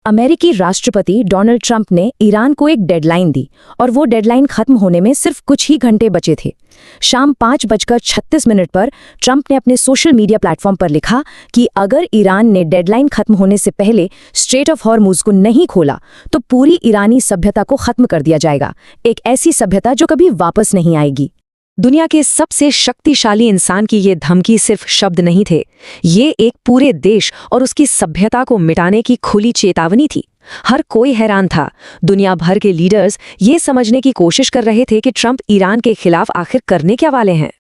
अमेरिकी राष्ट्रपति Donald Trump ने ईरान को एक डेडलाइन दी और वो डेडलाइन खत्म होने में सिर्फ कुछ ही घंटे बचे थे। शाम 5:36 पर ट्रंप ने अपने सोशल मीडिया प्लेटफॉर्म पर लिखा कि अगर ईरान ने डेडलाइन खत्म होने से पहले स्ट्रेट ऑफ हॉर्मुज़ को नहीं खोला तो पूरी ईरानी सभ्यता को खत्म कर दिया जाएगा, एक ऐसी सभ्यता जो कभी वापस नहीं आएगी। दुनिया के सबसे शक्तिशाली इंसान की ये धमकी सिर्फ शब्द नहीं थे, ये एक पूरे देश और उसकी सभ्यता को मिटाने की खुली चेतावनी थी। हर कोई हैरान था। दुनिया भर के लीडर्स ये समझने की कोशिश कर रहे थे कि ट्रंप ईरान के खिलाफ आखिर करने क्या वाले हैं।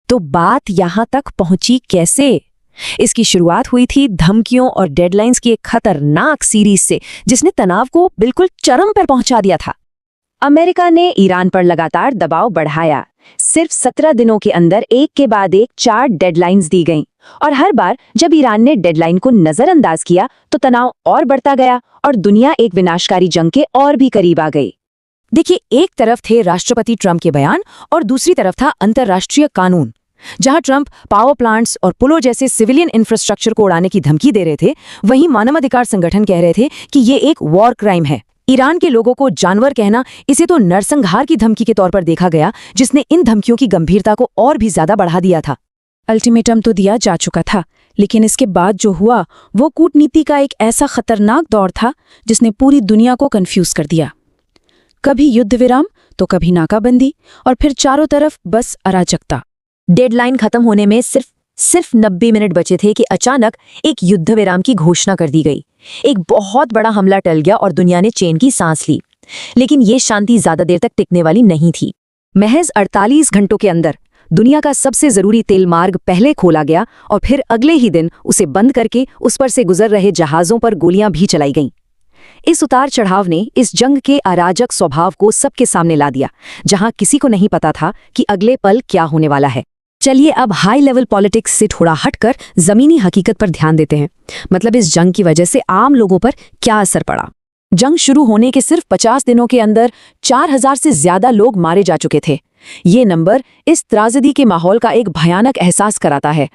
तो बात यहाँ तक पहुंची कैसे? इसकी शुरुआत हुई थी धमकियों और डेडलाइंस की एक खतरनाक सीरीज से, जिसने तनाव को बिल्कुल चरम पर पहुंचा दिया था। अमेरिका ने ईरान पर लगातार दबाव बढ़ाया। सिर्फ 17 दिनों के अंदर एक के बाद एक 4 डेडलाइंस दी गईं और हर बार जब ईरान ने डेडलाइन को नजरअंदाज किया तो तनाव और बढ़ता गया और दुनिया एक विनाशकारी जंग के और भी करीब आ गई। देखिए, एक तरफ थे राष्ट्रपति ट्रंप के बयान और दूसरी तरफ था अंतर्राष्ट्रीय कानून। जहां ट्रंप पावर प्लांट्स और पुलों जैसे सिविलियन इंफ्रास्ट्रक्चर को उड़ाने की धमकी दे रहे थे, वहीं मानवाधिकार संगठन कह रहे थे कि ये एक वॉर क्राइम है। ईरान के लोगों को जानवर कहना, इसे तो नरसंहार की धमकी के तौर पर देखा गया, जिसने इन धमकियों की गंभीरता को और भी ज्यादा बढ़ा दिया था। अल्टीमेटम तो दिया जा चुका था, लेकिन इसके बाद जो हुआ वो कूटनीति का एक ऐसा खतरनाक दौर था जिसने पूरी दुनिया को कंफ्यूज कर दिया। कभी युद्ध विराम तो कभी नाकाबंदी और फिर चारों तरफ बस अराजकता। डेडलाइन खत्म होने में सिर्फ 90 मिनट बचे थे कि अचानक एक युद्ध विराम की घोषणा कर दी गई। एक बहुत बड़ा हमला टल गया और दुनिया ने चैन की सांस ली। लेकिन ये शांति ज्यादा देर तक टिकने वाली नहीं थी। महज 48 घंटों के अंदर दुनिया का सबसे जरूरी तेल मार्ग पहले खोला गया और फिर अगले ही दिन उसे बंद करके उस पर से गुजर रहे जहाजों पर गोलियां भी चलाई गईं। इस उतार चढ़ाव ने इस जंग के अराजक स्वभाव को सबके सामने ला दिया, जहां किसी को नहीं पता था कि अगले पल क्या होने वाला है। चलिए अब हाई लेवल पॉलिटिक्स से थोड़ा हटकर जमीनी हकीकत पर ध्यान देते हैं। मतलब इस जंग की वजह से आम लोगों पर क्या असर पड़ा। जंग शुरू होने के सिर्फ 50 दिनों के अंदर 4000 से ज्यादा लोग मारे जा चुके थे। ये नंबर इस त्रासदी के माहौल का एक भयानक एहसास कराता है।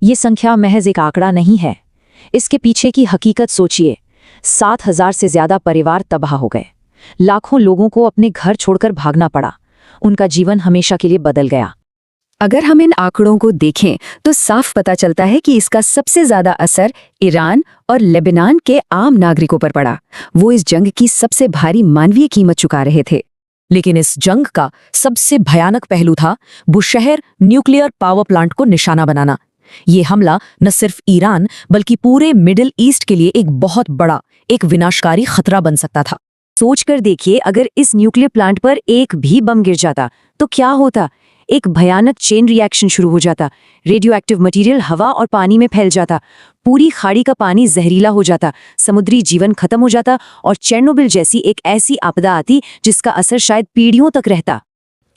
ये संख्या महज एक आंकड़ा नहीं है, इसके पीछे की हकीकत सोचिए। 7000 से ज्यादा परिवार तबाह हो गए, लाखों लोगों को अपने घर छोड़कर भागना पड़ा, उनका जीवन हमेशा के लिए बदल गया। अगर हम इन आंकड़ों को देखें तो साफ पता चलता है कि इसका सबसे ज्यादा असर ईरान और लेबनान के आम नागरिकों पर पड़ा। वो इस जंग की सबसे भारी मानवीय कीमत चुका रहे थे। लेकिन इस जंग का सबसे भयानक पहलू था बुशहर न्यूक्लियर पावर प्लांट को निशाना बनाना। ये हमला न सिर्फ ईरान बल्कि पूरे मिडिल ईस्ट के लिए एक बहुत बड़ा, एक विनाशकारी खतरा बन सकता था। सोचकर देखिए, अगर इस न्यूक्लियर प्लांट पर एक भी बम गिर जाता तो क्या होता। एक भयानक चेन रिएक्शन शुरू हो जाता। रेडियो एक्टिव मटीरियल हवा और पानी में फैल जाता, पूरी खाड़ी का पानी जहरीला हो जाता, समुद्री जीवन खत्म हो जाता और चेर्नोबिल जैसी एक ऐसी आपदा आती जिसका असर शायद पीढ़ियों तक रहता।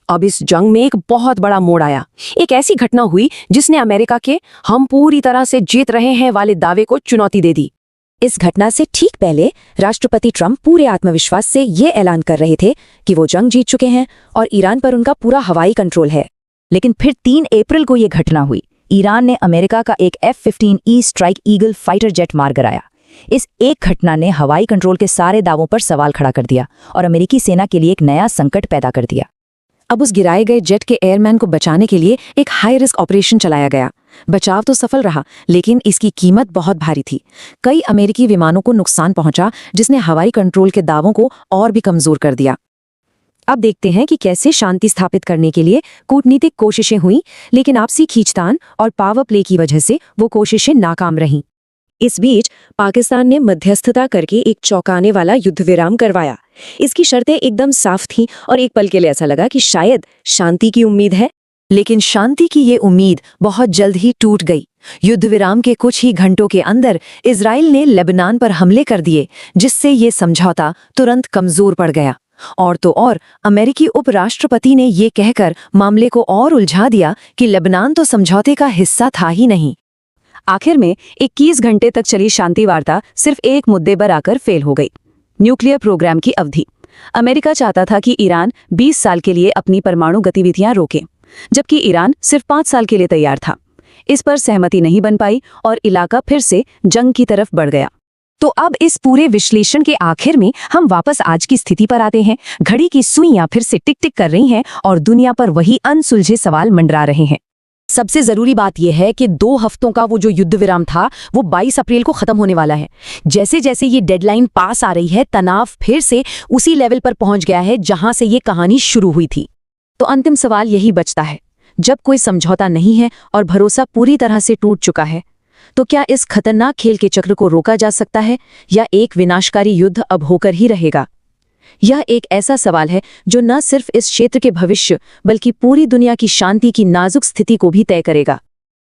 अब इस जंग में एक बहुत बड़ा मोड़ आया। एक ऐसी घटना हुई जिसने अमेरिका के "हम पूरी तरह से जीत रहे हैं" वाले दावे को चुनौती दे दी। इस घटना से ठीक पहले राष्ट्रपति ट्रंप पूरे आत्मविश्वास से ये ऐलान कर रहे थे कि वो जंग जीत चुके हैं और ईरान पर उनका पूरा हवाई कंट्रोल है। लेकिन फिर 3 अप्रैल को ये घटना हुई। ईरान ने अमेरिका का एक F-15E strike eagle fighter jet मार गिराया। इस एक घटना ने हवाई कंट्रोल के सारे दावों पर सवाल खड़ा कर दिया और अमेरिकी सेना के लिए एक नया संकट पैदा कर दिया। अब उस गिराए गए जेट के एयरमैन को बचाने के लिए एक हाई रिस्क ऑपरेशन चलाया गया। बचाव तो सफल रहा, लेकिन इसकी कीमत बहुत भारी थी। कई अमेरिकी विमानों को नुकसान पहुंचा, जिसने हवाई कंट्रोल के दावों को और भी कमजोर कर दिया। अब देखते हैं कि कैसे शांति स्थापित करने के लिए कूटनीतिक कोशिशें हुई, लेकिन आपसी खींचतान और पावर प्ले की वजह से वो कोशिशें नाकाम रहीं। इस बीच पाकिस्तान ने मध्यस्थता करके एक चौंकाने वाला युद्ध विराम करवाया। इसकी शर्तें एकदम साफ थीं और एक पल के लिए ऐसा लगा कि शायद शांति की उम्मीद है। लेकिन शांति की ये उम्मीद बहुत जल्द ही टूट गई। युद्ध विराम के कुछ ही घंटों के अंदर इजराइल ने लेबनान पर हमले कर दिए, जिससे ये समझौता तुरंत कमजोर पड़ गया। और तो और अमेरिकी उपराष्ट्रपति ने ये कहकर मामले को और उलझा दिया कि लेबनान तो समझौते का हिस्सा था ही नहीं। आखिर में 21 घंटे तक चली शांति वार्ता सिर्फ एक मुद्दे पर आकर फेल हो गई, न्यूक्लियर प्रोग्राम की अवधि। अमेरिका चाहता था कि ईरान 20 साल के लिए अपनी परमाणु गतिविधियां रोके, जबकि ईरान सिर्फ 5 साल के लिए तैयार था। इस पर सहमति नहीं बन पाई और इलाका फिर से जंग की तरफ बढ़ गया। तो अब इस पूरे विश्लेषण के आखिर में हम वापस आज की स्थिति पर आते हैं। घड़ी की सुइयां फिर से टिक टिक कर रही हैं और दुनिया पर वही अनसुलझे सवाल मंडरा रहे हैं। सबसे जरूरी बात यह है कि 2 हफ्तों का वो जो युद्ध विराम था वो 22 अप्रैल को खत्म होने वाला है। जैसे जैसे ये डेडलाइन पास आ रही है, तनाव फिर से उसी लेवल पर पहुंच गया है जहां से ये कहानी शुरू हुई थी। तो अंतिम सवाल यही बचता है, जब कोई समझौता नहीं है और भरोसा पूरी तरह से टूट चुका है, तो क्या इस खतरनाक खेल के चक्र को रोका जा सकता है या एक विनाशकारी युद्ध अब होकर ही रहेगा? यह एक ऐसा सवाल है जो न सिर्फ इस क्षेत्र के भविष्य बल्कि पूरी दुनिया की शांति की नाजुक स्थिति को भी तय करेगा।